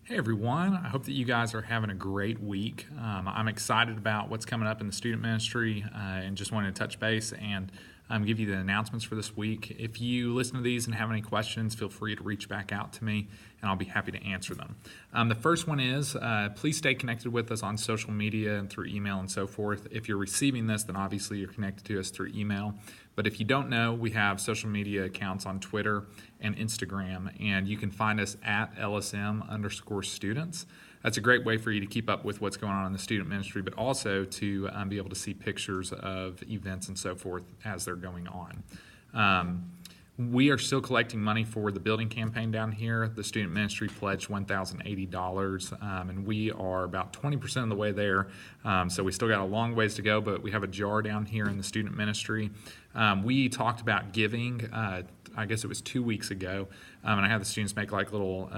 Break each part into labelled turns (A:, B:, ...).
A: Hey everyone, I hope that you guys are having a great week. I'm excited about what's coming up in the student ministry and just wanted to touch base and give you the announcements for this week. If you listen to these and have any questions, feel free to reach back out to me and I'll be happy to answer them. The first one is please stay connected with us on social media and through email and so forth. If you're receiving this, then obviously you're connected to us through email. But if you don't know, we have social media accounts on Twitter and Instagram, and you can find us at LSM_students. That's a great way for you to keep up with what's going on in the student ministry, but also to be able to see pictures of events and so forth as they're going on. We are still collecting money for the building campaign down here. The student ministry pledged $1,080, and we are about 20% of the way there. So we still got a long ways to go, but we have a jar down here in the student ministry. We talked about giving, I guess it was 2 weeks ago, and I had the students make like little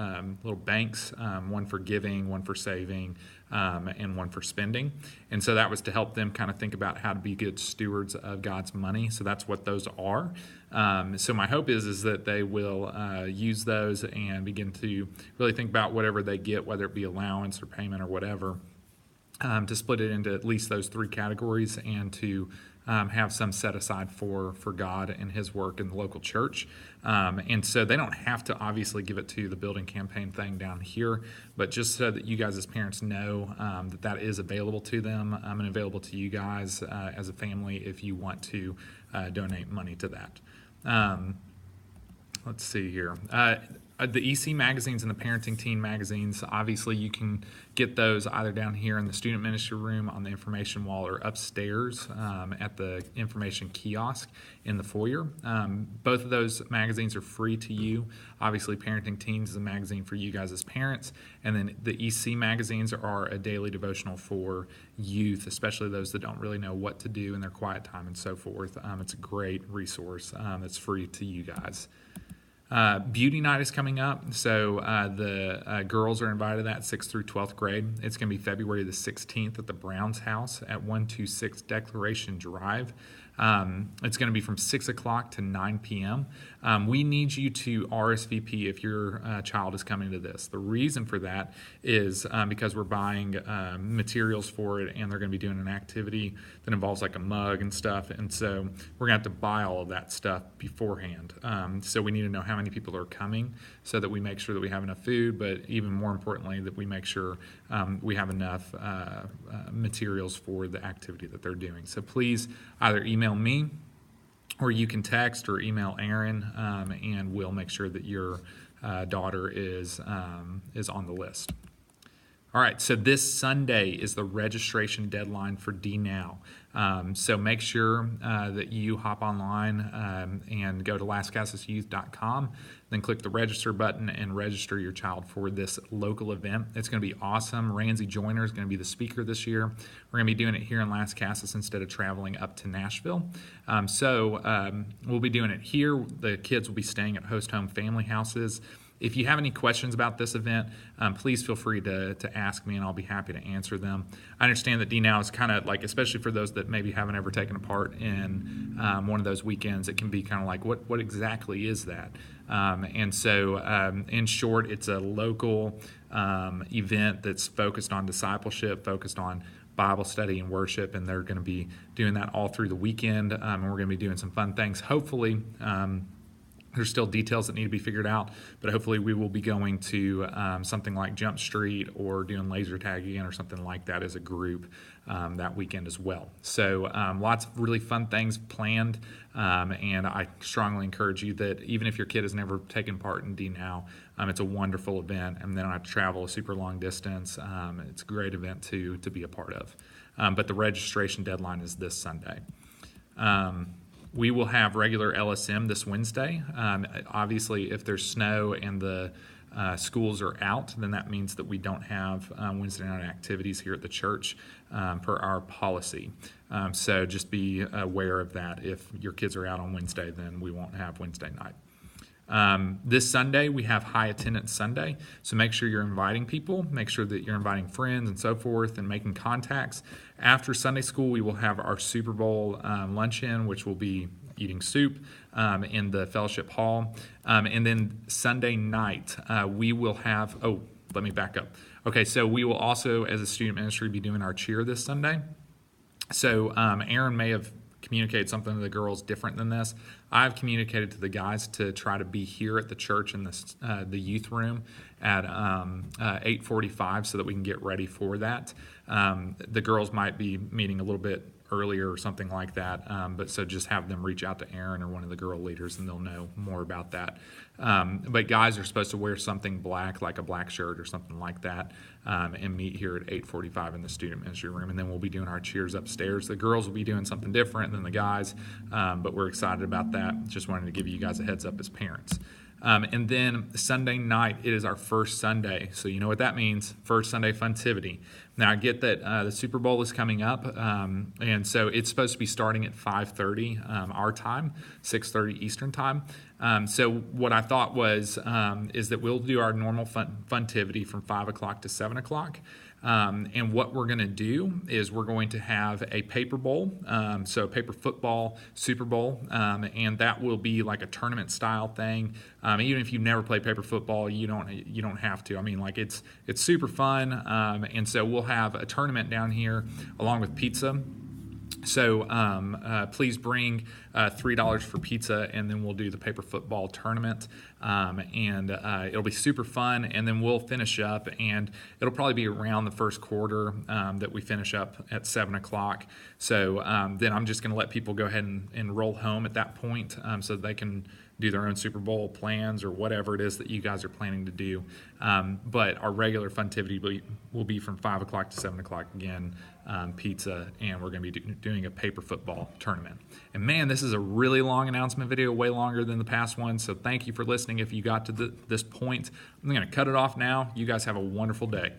A: banks, one for giving, one for saving, and one for spending. And so that was to help them kind of think about how to be good stewards of God's money. So that's what those are. So my hope is that they will use those and begin to really think about whatever they get, whether it be allowance or payment or whatever, to split it into at least those three categories and to have some set aside for God and His work in the local church. And so they don't have to obviously give it to the building campaign thing down here, but just so that you guys as parents know that is available to them and available to you guys as a family if you want to donate money to that. Let's see here. The EC magazines and the parenting teen magazines, obviously you can get those either down here in the student ministry room on the information wall or upstairs at the information kiosk in the foyer. Both of those magazines are free to you. Obviously Parenting Teens is a magazine for you guys as parents, and then the EC magazines are a daily devotional for youth, especially those that don't really know what to do in their quiet time and so forth. It's a great resource that's free to you guys. Beauty night is coming up, so the girls are invited to that 6th through 12th grade. It's going to be February the 16th at the Browns house at 126 Declaration Drive. It's going to be from 6 o'clock to 9 p.m. We need you to RSVP if your child is coming to this. The reason for that is because we're buying materials for it, and they're going to be doing an activity that involves like a mug and stuff, and so we're going to have to buy all of that stuff beforehand. So we need to know how many people are coming so that we make sure that we have enough food, but even more importantly, that we make sure we have enough materials for the activity that they're doing. So please either email me or you can text or email Aaron, and we'll make sure that your daughter is on the list. All right, so this Sunday is the registration deadline for DNOW. So make sure that you hop online and go to lascassasyouth.com, then click the register button and register your child for this local event. It's going to be awesome. Ramsey Joyner is going to be the speaker this year. We're going to be doing it here in Lascassas instead of traveling up to Nashville. So we'll be doing it here. The kids will be staying at host home family houses. If you have any questions about this event, please feel free to ask me, and I'll be happy to answer them. I understand that DNOW is kind of like, especially for those that maybe haven't ever taken a part in one of those weekends, it can be kind of like, what exactly is that? And so, in short, it's a local event that's focused on discipleship, focused on Bible study and worship, and they're going to be doing that all through the weekend, and we're going to be doing some fun things. Hopefully, there's still details that need to be figured out, but hopefully we will be going to something like Jump Street or doing laser tag again or something like that as a group that weekend as well. So lots of really fun things planned, and I strongly encourage you that even if your kid has never taken part in DNOW, it's a wonderful event, and they don't have to travel a super long distance. It's a great event to be a part of. But the registration deadline is this Sunday. We will have regular LSM this Wednesday. Obviously, if there's snow and the schools are out, then that means that we don't have Wednesday night activities here at the church per our policy. So just be aware of that. If your kids are out on Wednesday, then we won't have Wednesday night. This Sunday, we have High Attendance Sunday, so make sure you're inviting people, make sure that you're inviting friends and so forth and making contacts. After Sunday school, we will have our Super Bowl luncheon, which will be eating soup in the fellowship hall. And then Sunday night, we will have, let me back up. Okay, so we will also, as a student ministry, be doing our cheer this Sunday. So Aaron may have communicated something to the girls different than this. I've communicated to the guys to try to be here at the church in the youth room at 8:45 so that we can get ready for that. The girls might be meeting a little bit earlier or something like that, but so just have them reach out to Aaron or one of the girl leaders and they'll know more about that. But guys are supposed to wear something black, like a black shirt or something like that, and meet here at 8:45 in the student ministry room, and then we'll be doing our cheers upstairs. The girls will be doing something different than the guys, but we're excited about that. Just wanted to give you guys a heads up as parents. And then Sunday night, it is our first Sunday. So you know what that means, first Sunday funtivity. Now I get that the Super Bowl is coming up, and so it's supposed to be starting at 5:30 our time, 6:30 Eastern time. So what I thought was is that we'll do our normal funtivity from 5 o'clock to 7 o'clock. And what we're going to do is we're going to have a paper bowl, so paper football Super Bowl, and that will be like a tournament style thing. Even if you've never played paper football, you don't have to. I mean, like it's super fun, and so we'll have a tournament down here along with pizza. So please bring $3 for pizza, and then we'll do the paper football tournament, and it'll be super fun. And then we'll finish up, and it'll probably be around the first quarter that we finish up at 7 o'clock. So then I'm just going to let people go ahead and roll home at that point, so that they can do their own Super Bowl plans or whatever it is that you guys are planning to do. But our regular funtivity will be from 5 o'clock to 7 o'clock again, pizza, and we're going to be doing a paper football tournament. And man, this is a really long announcement video, way longer than the past one, so thank you for listening if you got to this point. I'm going to cut it off now. You guys have a wonderful day.